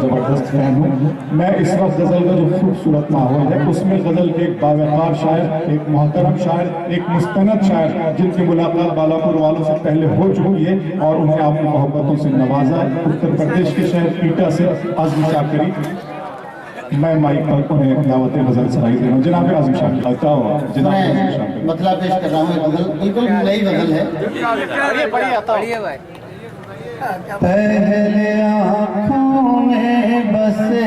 जबरदस्त फैन हूँ मैं। इस वक्त गजल का जो खूबसूरत माहौल है उसमें गजल के एक बावकार शायर, एक मोहतरम शायर, एक मुस्तनद शायर जिनकी मुलाकात बालापुर वालों से पहले हो चुकी है और उन्हें आपकी मोहब्बतों से नवाजा, उत्तर प्रदेश के शहर ईटा से आज़म शाकिरी। मैं माइक पर उन्हें दावत गजल सुनाई दे रहा हूँ। जनाब आज़म शाकिरी, मतलब पेश कर रहा हूँ। गजल बिल्कुल नई गजल है। पहले आँखों में बसे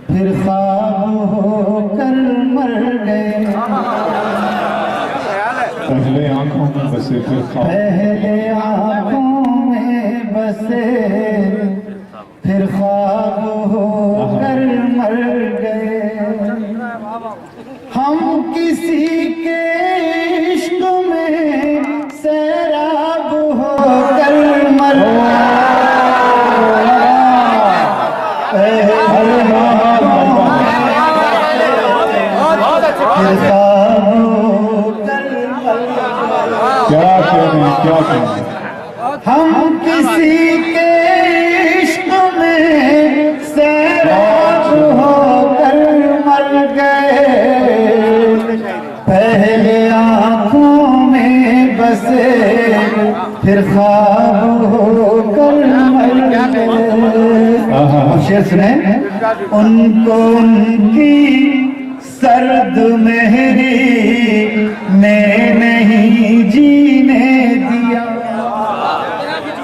फिर ख्वाब होकर मर गए। पहले आँखों में बसे फिर ख्वाब, पहले आँखों में बसे फिर ख्वाब होकर मर गए। हम किसी के इश्क में सैराब होकर मर क्या करें हम किसी के इश्क में सैराब होकर मर गए। पहले आँखों में बसे फिर ख्वाब होकर मर गए। शेर सुने। उनको उनकी सर्द मेहरी ने नहीं जीने दिया।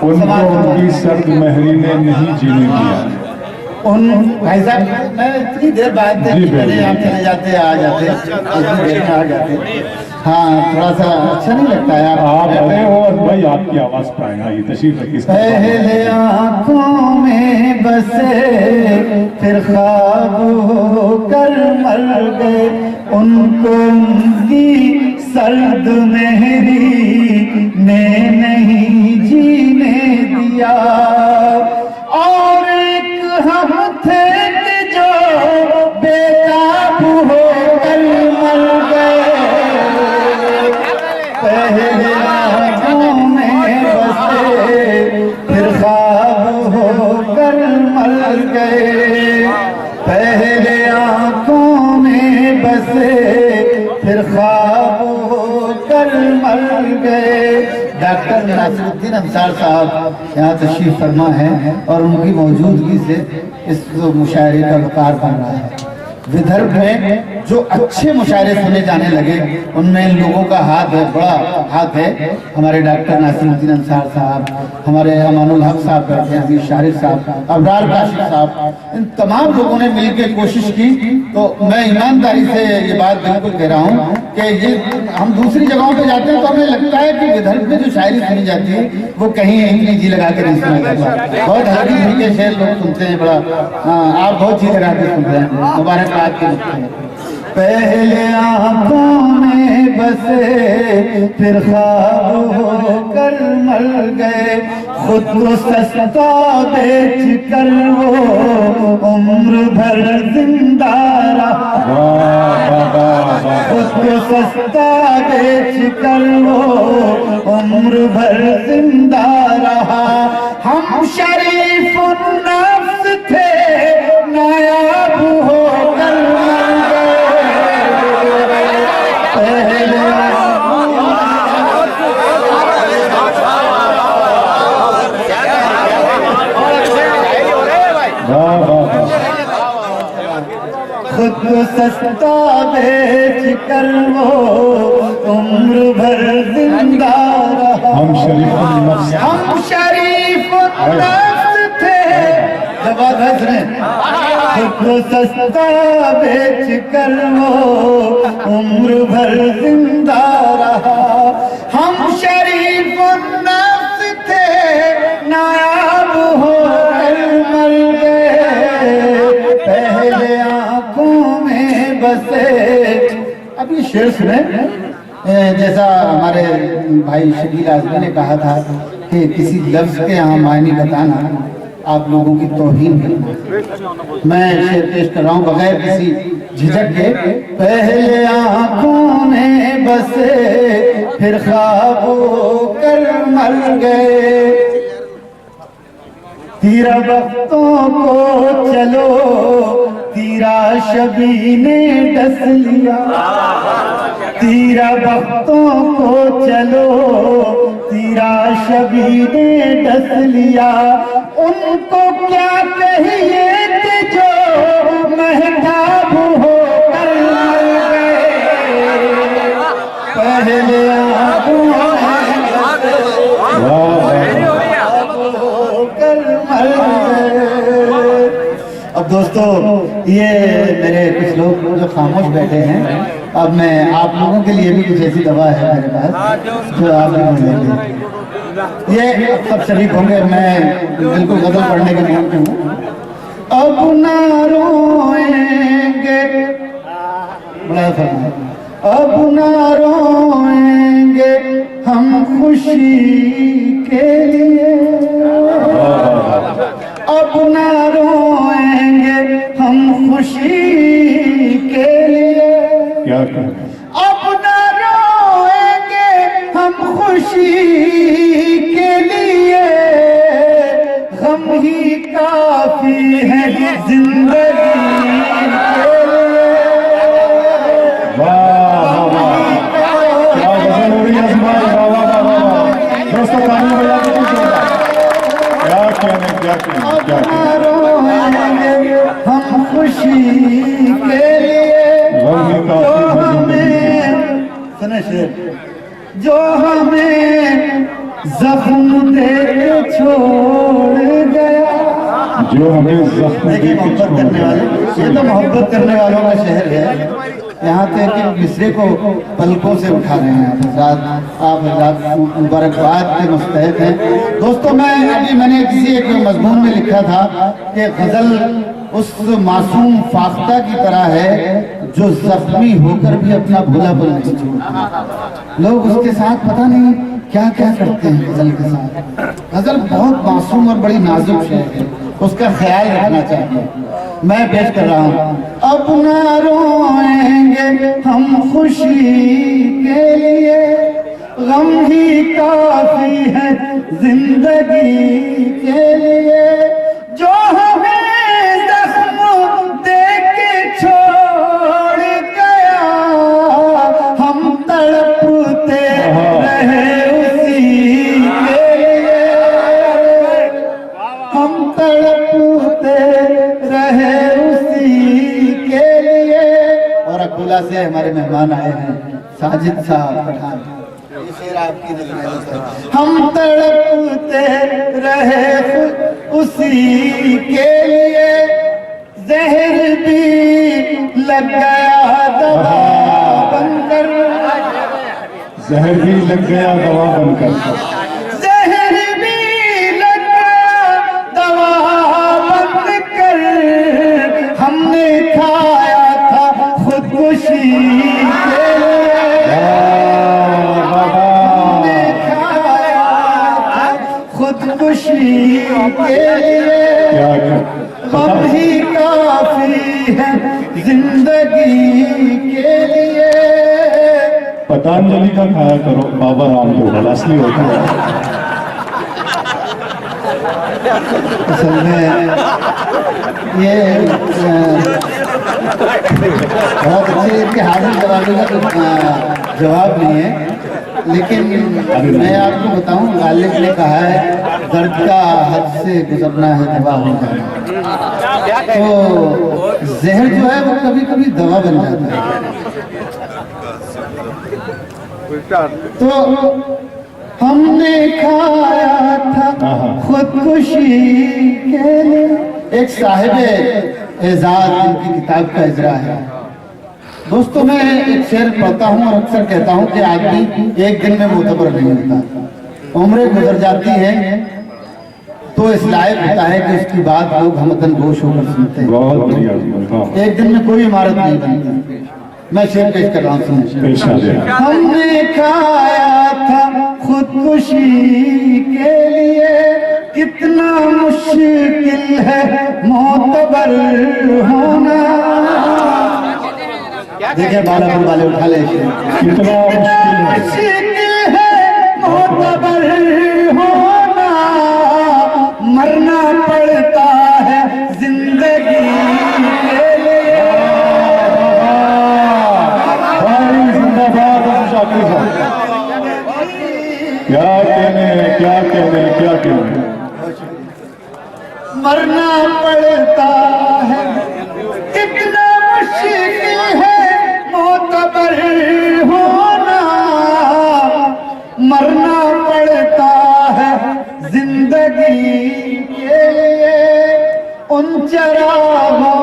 उनको उनकी सर्द महरी ने नहीं जीने दिया। उन भाई साहब मैं इतनी देर बाद आप चले जाते आ जाते इतनी देर में आ जाते। हाँ थोड़ा सा अच्छा नहीं लगता है आप अरे और भाई आपकी आवाज पाएगा ये तशरीफ रखिए। पहले आँखों में बसे फिर ख्वाब होकर मर गए। उनको उनकी सर्द मेहरी ने नहीं जीने दिया। और एक हम थे कि जो बेकाबू होकर मर गए। पहले आँखों में बसे फिर ख्वाब होकर मर गए। पहले आँखों में बसे फिर ख्वाब होकर मर गए। डॉक्टर नासिरुद्दीन अंसार साहब यहाँ तशरीफ फरमा है और उनकी मौजूदगी से इस मुशायरे का वकार बन रहा है। विदर्भ में जो अच्छे मुशायरे सुने जाने लगे उनमें इन लोगों का हाथ है, बड़ा हाथ है। हमारे डॉक्टर नासिरुद्दीन अंसार साहब, हमारे अमानुल हक साहब बैठे हैं, अमीर शारिफ साहब, अबरार काशिफ साहब, इन तमाम लोगों ने मिलकर कोशिश की। तो मैं ईमानदारी से ये बात बिल्कुल कह रहा हूँ कि ये हम दूसरी जगहों पे जाते हैं तो हमें लगता है कि विदर्भ में जो शायरी सुनी जाती है वो कहीं इतनी जी लगा के नहीं सुना जाता। बहुत हल्की हल्के शेर लोग सुनते हैं, बड़ा आप बहुत जी लगा के सुनते हैं। मुबारकबाद के पहले आँखों में बसे फिर ख्वाब होकर मर गए। खुद को सस्ता बेच कर वो उम्र भर जिंदा रहा। खुद को सस्ता बेच कर वो उम्र भर जिंदा रहा। हम शरीफ नफ्स थे नायाब होकर मर गए। पहले खुद को सस्ता बेच कर वो उम्र भर जिंदा रहा। हम शरीफ नफ्स थे जबरदस्त ने। खुद को सस्ता बेच कर वो उम्र भर जिंदा रहा। हम शरीफ नफ्स थे नायाब होकर मर गए। पहले आँखों में बसे। अब ये शेर सुने। जैसा हमारे भाई शकील आजमी ने कहा था कि किसी लफ्ज के यहाँ मायने बताना आप लोगों की तौहीन करना। मैं शेर पेश कर रहा हूँ बगैर किसी झिझक के। पहले आँखों में बसे फिर ख्वाब कर मर गए। तीरा वक्तों को चलो तीरा शबी ने डस लिया, तीरा वक्तों को चलो तीरा शबी ने डस लिया। उनको क्या कहिए कि जो महताब होकर मर गए, पहले आंखों अब दोस्तों ये मेरे कुछ लोग जो खामोश बैठे हैं, अब मैं आप लोगों के लिए भी कुछ ऐसी दवा है मेरे पास जो आप भी बोलेंगे। ये सब शरीक होंगे, मैं बिल्कुल गजल पढ़ने के मूड में हूँ। अब ना रोएंगे, बड़ा फरमाया, अब ना रोएंगे हम खुशी के लिए, अब ना रोएंगे हम खुशी के लिए, क्या अब ना रोएंगे हम खुशी के लिए, गम ही काफी है जिंदगी के लिए। वाह वाह, क्या गजल हो रही है अजमाल, वाह वाह वाह वाह। दोस्तों ताली बजा के कुछ होगा, क्या कहने क्या कहने क्या कहने। हम खुशी के लिए जो हमें सुने शेर, जो हमें जख्म दे के छोड़ गया, जो हमें जख्म देखिए मोहब्बत करने वाले, ये तो मोहब्बत करने वालों का शहर है। यहाँ पे कि मिसरे को पलकों से उठा रहे हैं आप मुबारकबाद के मुस्तहक हैं। दोस्तों मैंने किसी एक मजमून में लिखा था कि गजल उस मासूम फाख्ता की तरह है जो जख्मी होकर भी अपना भूलापन नहीं छोड़ता। लोग उसके साथ पता नहीं क्या क्या करते हैं गजल के साथ। गजल बहुत मासूम और बड़ी नाजुक है, उसका ख्याल रखना चाहिए। मैं पेश कर रहा हूँ। अब ना रोएंगे हम खुशी के लिए, गम ही काफी है जिंदगी के लिए, जो हमें जख्म दे के छोड़ गया, हम तड़पते रहे उसी के लिए, हम तड़पते रहे उसी के लिए। और अकोला से हमारे मेहमान आए हैं, साजिद साहब पठान, हम तड़पते रहे उसी के लिए, जहर भी लग गया दवा बनकर, जहर भी लग गया दवा बनकर, जहर भी लग गया दवा बनकर, हमने खाया था खुदकुशी के लिए, हमने खाया था खुदकुशी के लिए, गम ही काफी है जिंदगी के लिए। पतंजलि का खाया करो बाबा रामदेव, असली होता है। असल में ये बहुत अच्छे इनके हाजिर जवाबी का कुछ जवाब नहीं है, लेकिन मैं आपको बताऊं, गालिब ने कहा है दर्द का हद से गुजरना है दवा हो जाना। तो जहर जो है वो कभी कभी दवा बन जाता है। तो हमने खाया था खुदकुशी के लिए। एक साहिब एजाज इनकी किताब का इजरा है। दोस्तों मैं एक शेर पढ़ता हूँ और अक्सर कहता हूँ कि आदमी एक दिन में मोतबर नहीं होता, उम्रें गुजर जाती हैं तो इस लायक होता है कि उसकी बात लोग हमतन गोश होकर सुनते हैं। बहुत बढ़िया, एक दिन में कोई इमारत नहीं बनती। मैं शेर पेश कर रहा हूँ। हमने खाया था खुदकुशी के लिए, कितना मुश्किल है मोतबर होना। देखिए बालापुर वाले उठा ले, कितना मुश्किल है मोतबर होना, मरना मरना पड़ता है, कितना मुश्किल है मोतबर होना, मरना पड़ता है जिंदगी के लिए उन चरागों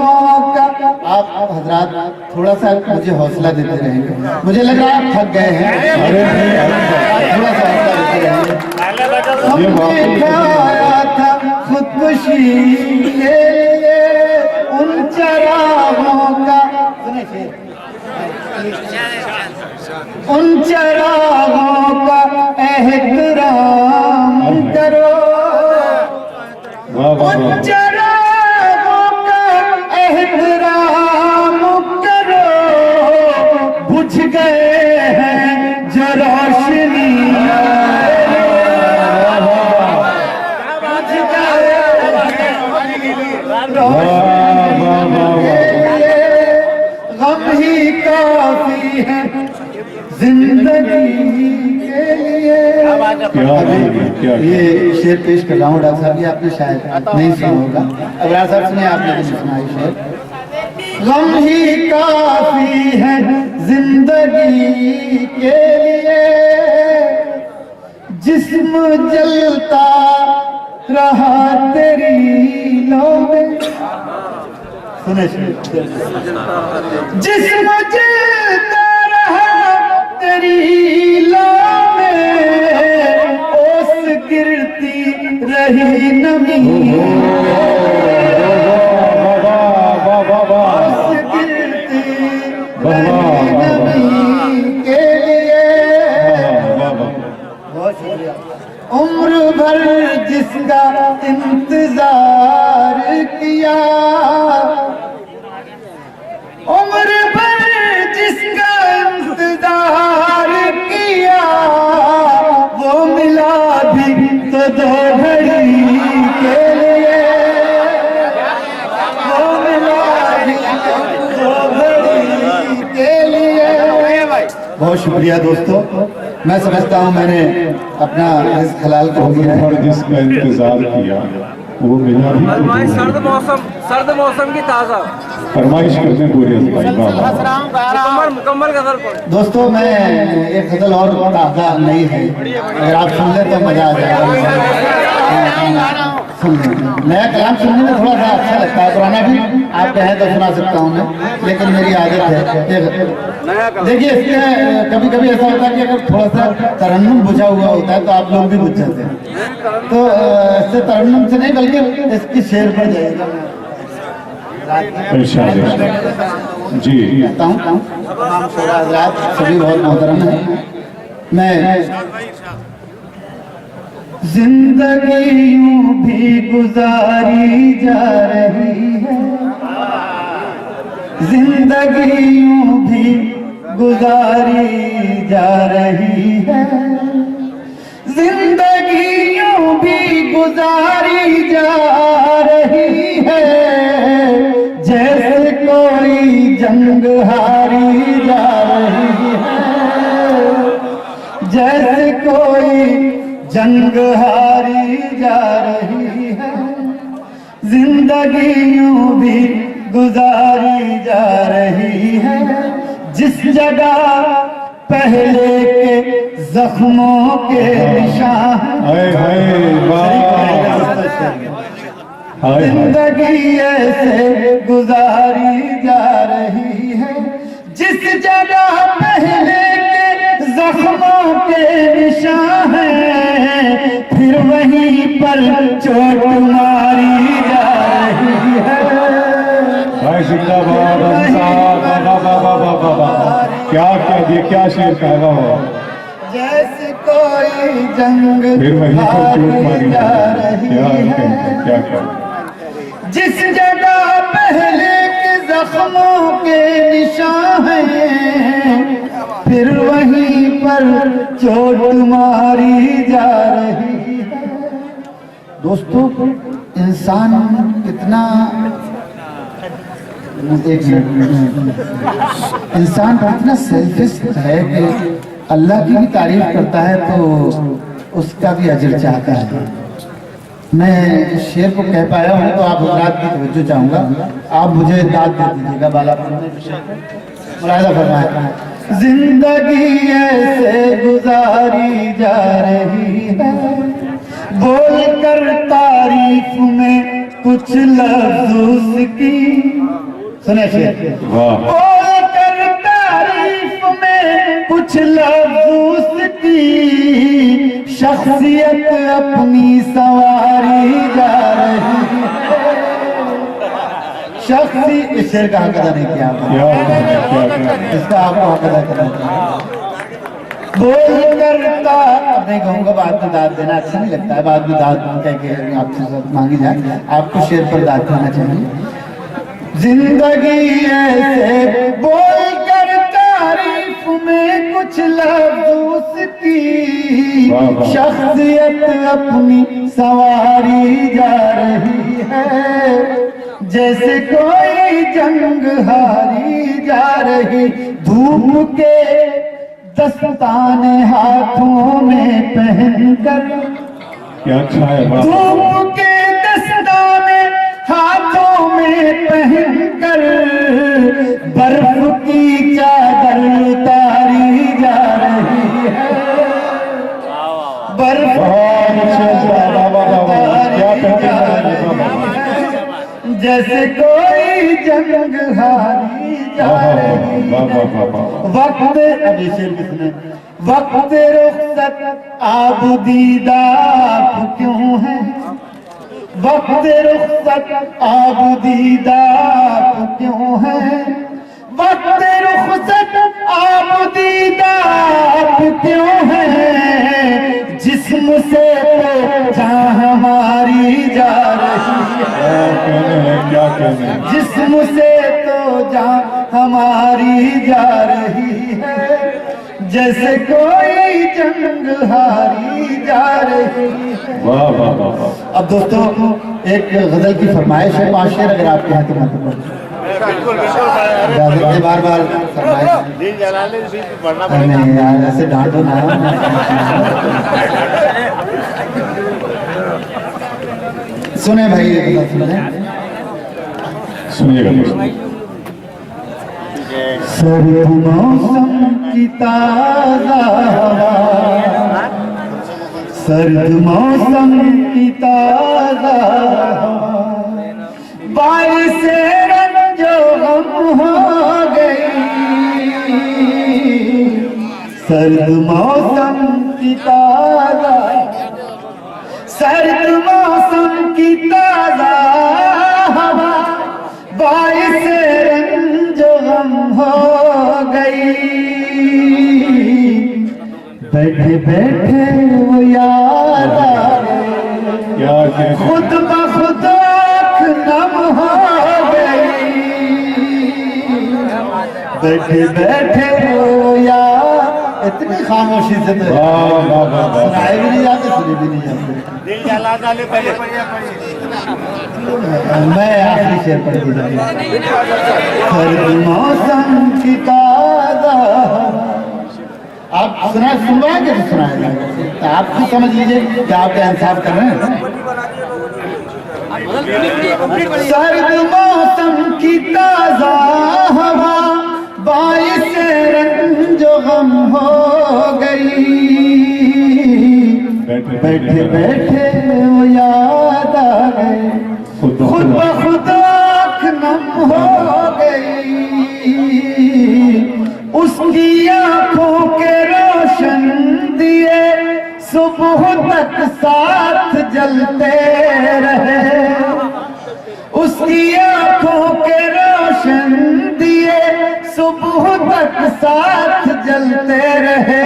का। आप हजरात थोड़ा सा मुझे हौसला देते रहेंगे, मुझे लग रहा है आप थक गए हैं। अरे नहीं, थोड़ा सा हौसला देते रहेंगे। हमने खाया था खुदकुशी के लिए उन चरागों का, उन चरागों का एहतराम करो, उन चरागों का एहतराम करो, बुझ गए हैं जो रोशनी, बुझ गए गम ही काफी है जिंदगी के लिए। ये शेर पेश कर रहा हूँ डॉक्टर साहब, ये आपने शायद नहीं सुना होगा, अबरार साहब सुने आपने तो सुना ये शेर। गम ही काफी है जिंदगी के लिए, जिस्म जलता रहा तेरी लौ में, सुने जिस्म जलता रहा तेरी लौ में, ओस गिरती रही नमी, ओस गिरती रही नमी के लिए। बहुत शुक्रिया। उम्र भर जिसका इंतजार किया, उम्र भर जिसका इंतजार किया, वो मिला भी तो दो घड़ी के लिए, वो मिला भी तो दो घड़ी के लिए। बहुत शुक्रिया दोस्तों, मैं समझता हूँ मैंने अपना रिज़्क़ हलाल कर दिया है। और जिसका इंतजार किया वो मिला भी तो सर्द मौसम की ताज़ा फरमाइश करते हैं पूरी मुकम्मल गजल पर। दोस्तों मैं एक गजल और ताज़ा नहीं है, अगर आप सुन ले तो मजा आ जाएगा। सुन लें, नया कलाम सुनने में थोड़ा सा अच्छा लगता है, पुराना भी आप कहें तो सुना सकता हूँ मैं, लेकिन मेरी आदत है। देखिए इसमें कभी कभी ऐसा होता है कि अगर थोड़ा सा तरन्नुम बुझा हुआ होता है तो आप लोग भी बुझ जाते हैं, तो इससे तरन्नुम से नहीं बल्कि इसकी शेर पर जाएगा जी। कहता हूँ तमाम शोरा हज़रात सभी बहुत मोहतरम हैं। मैं जिंदगी यूं भी गुजारी जा रही है, जिंदगी यूं भी गुजारी जा रही है, जिंदगी यूं भी गुजारी जा रही है, जैसे कोई जंग हारी जा रही है, जैसे कोई जंग हारी जा रही है, जिंदगी यूं भी गुजारी जा रही है, जिस जगह पहले के जख्मों के निशान, जिंदगी ऐसे गुजारी जा रही है, जिस जगह पहले के जख्मों के निशान है, फिर वहीं पर चोट मारी जा रही है। क्या क्या दिए, क्या शेर कहा हो, जैसे कोई जंग फिर वहीं पर चोट मारी जा रही है, क्या क्या जिस जगह पहले के जख्मों के निशान हैं, फिर वहीं पर चोट मारी जा रही है। दोस्तों इंसान कितना, एक मिनट, इंसान कितना सेल्फिश है कि अल्लाह की भी तारीफ करता है तो उसका भी अजर चाहता है। मैं शेर को कह पाया हूँ तो आप हजरात की तवज्जो चाहूंगा, आप मुझे दाद दे दीजिएगा। बालापुर ने मुलाहिजा फरमाया, जिंदगी ऐसे गुजारी जा रही है, बोल कर तारीफ में कुछ लफ्ज उसकी, सुने शेर, बोल कर तारीफ में कुछ लफ्ज उसकी, शख्सियत अपनी सवारी जा रही है। शख्सी इस शेर का हक अदा नहीं किया आपने, इसका आपको हक अदा करना चाहिए। बोल करता, अब नहीं कहूँगा बाद में दाद देना अच्छा नहीं लगता है, बाद में दाद कह के आपसे मांगी जाए, आपको शेर पर दाद देना चाहिए। जिंदगी ऐसे बोल कर तारीफ में कुछ लफ्ज उसकी, शख्सियत अपनी सवारी जा रही है, जैसे कोई जंग हारी जा रही, धूप के दस्ताने हाथों में पहनकर, क्या अच्छा है, धूप के दस्ताने हाथों में पहनकर, बर्फ की चादर उतारी जा रही है, बर्फ जैसे कोई जंग हारी जा रही है। वक्त अभी शेर किसने, वक्त रुखसत आबदीदा क्यों है, वक्त रुखसत आबदीदा क्यों है, वक्त रुखसत आबदीदा क्यों है, जिस्म से तो जहाँ हमारी जा रही है, क्या कहने, जिस्म से तो जहाँ हमारी जा रही है, जैसे कोई जंग हारी जा रही है। वाह वाह वाह। अब दोस्तों एक गजल की फरमाइश है, 5 शेर अगर आपके यहाँ तो मतलब बार बार नहीं यार, ऐसे डांटो ना। सुने भाई, सुने, सुनिएगा दोस्तों। सर्द मौसम की ताज़ा हवा, सर्द मौसम की ताज़ा हवा, बारिश रंजो गम हो गई, सर्द मौसम की ताज़ा, सर्द मौसम की ताज़ा हवा, बारिश रंजो गम हो गई, बैठे बैठे वो याद आ गए, खुद ब खुद आँख नम हो गई, बैठे बैठे वो याद, इतनी खामोशी से तो सुनाए भी नहीं जाते, सुने भी नहीं जाते। मैं आखिरी शेर पढ़ दीजिए, सर्द मौसम की ताज़ा, आप सुनवाएंगे तो सुनाएंगे, तो आप खुद समझ लीजिए कि आप क्या इंसाफ कर रहे हैं। सर्द मौसम की ताज़ा हवा, बारिश रंजो गम हो गई, बैठे बैठे वो याद आ गए, खुद ब खुद आँख नम हो गई, उसकी आंखों के रोशन दिए सुबह तक साथ जलते रहे, उसकी आंखों के रोशन दिए सुबह तक साथ जलते रहे,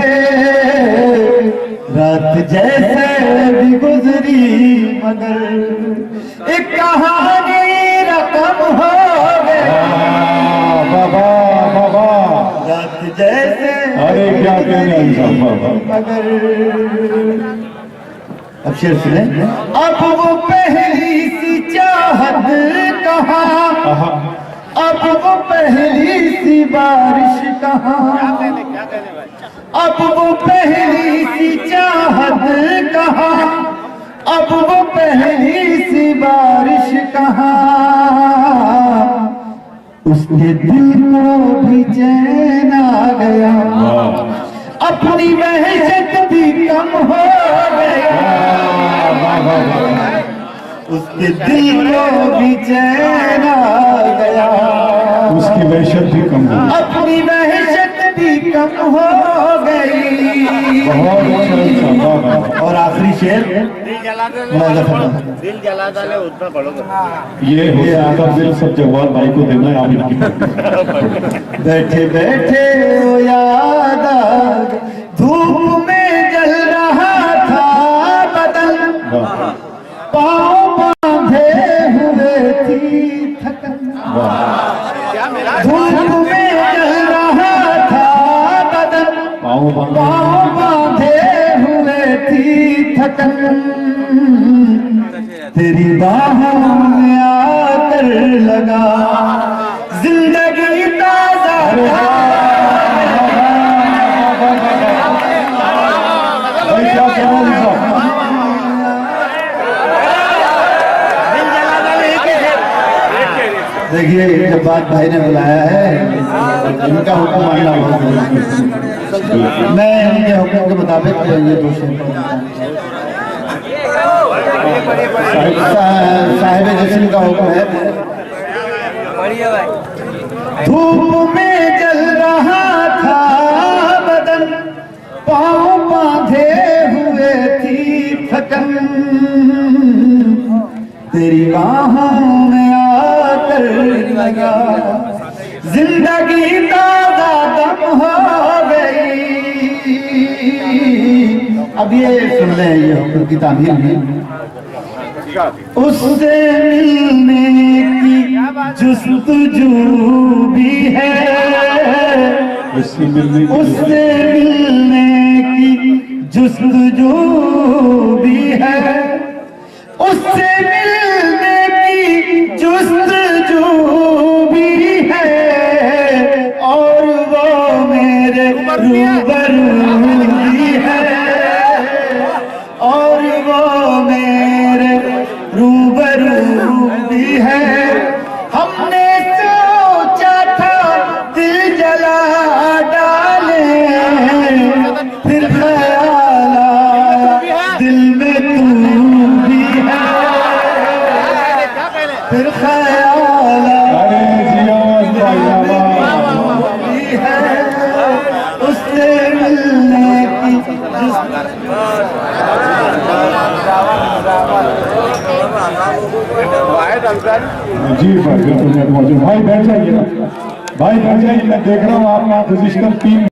रात जैसे भी गुजरी मगर एक कहानी रकम हो गई, रात जैसे, अरे क्या कहने मगर, अब शेर सुने, अब वो पहली सी चाहत कहाँ, अब वो पहली सी बारिश कहाँ, अब वो पहली सी चाहत कहाँ, अब वो पहली सी बारिश कहाँ, उसके दिल को भी चैन आ गया, अपनी वहशत भी कम हो गया, उसके दिल को भी चैन आ गया, उसकी वहशत भी कम हो गई। अपनी वहशत भी कम हो गई। बहुत अच्छा अच्छा, वाह वाह। और आखिरी शेर दिल जला डाले उतना पढ़ोगे। ये हुसैन का दिल सब जवान भाई को देना है आप इनकी। बैठे बैठे वो याद आ गई, धूप में जल रहा था बदन, पाँव बांधे हुए थी थकन, धूप में जल रहा था बदन, पाँव बांधे पाँव बांधे हुए थी थकन, तेरी बाहों में आकर लगा जिंदगी ताजा। भाई क्या जवान साहब। देखिए जब बात भाई ने बुलाया है, इनका हुक्म मानना बहुत जरूरी है। मैं इनके हुक्म के मुताबिक ये दो शेर साहिब जश्न का हुक्म है। बढ़िया भाई। धूप में जल रहा था बदन, पाँव बांधे हुए थी थकन, तेरी बाहों में आकर लगा जिंदगी ताजा दम हो गई। अब ये सुन लें, ये हुक्म की तामीर है। उससे मिलने की जुस्तजू भी है, उससे मिलने उससे मिलने की जुस्तजू भी है, उससे मिलने की जुस्तजू भी है, और वो मेरे रूबरू भी है, और वो मेरे रूबरू भी है। हमने सोचा था दिल जला डाले, फिर ख्याल आया दिल में तू भी है, फिर ख्याल अरे जियान भाई भी है, उससे मिलने की जी भाई बिल्कुल मैं मौजूद। भाई बैठ जाइए ना, भाई बैठ जाइए, मैं देख रहा हूँ आप पोजिशनल टीम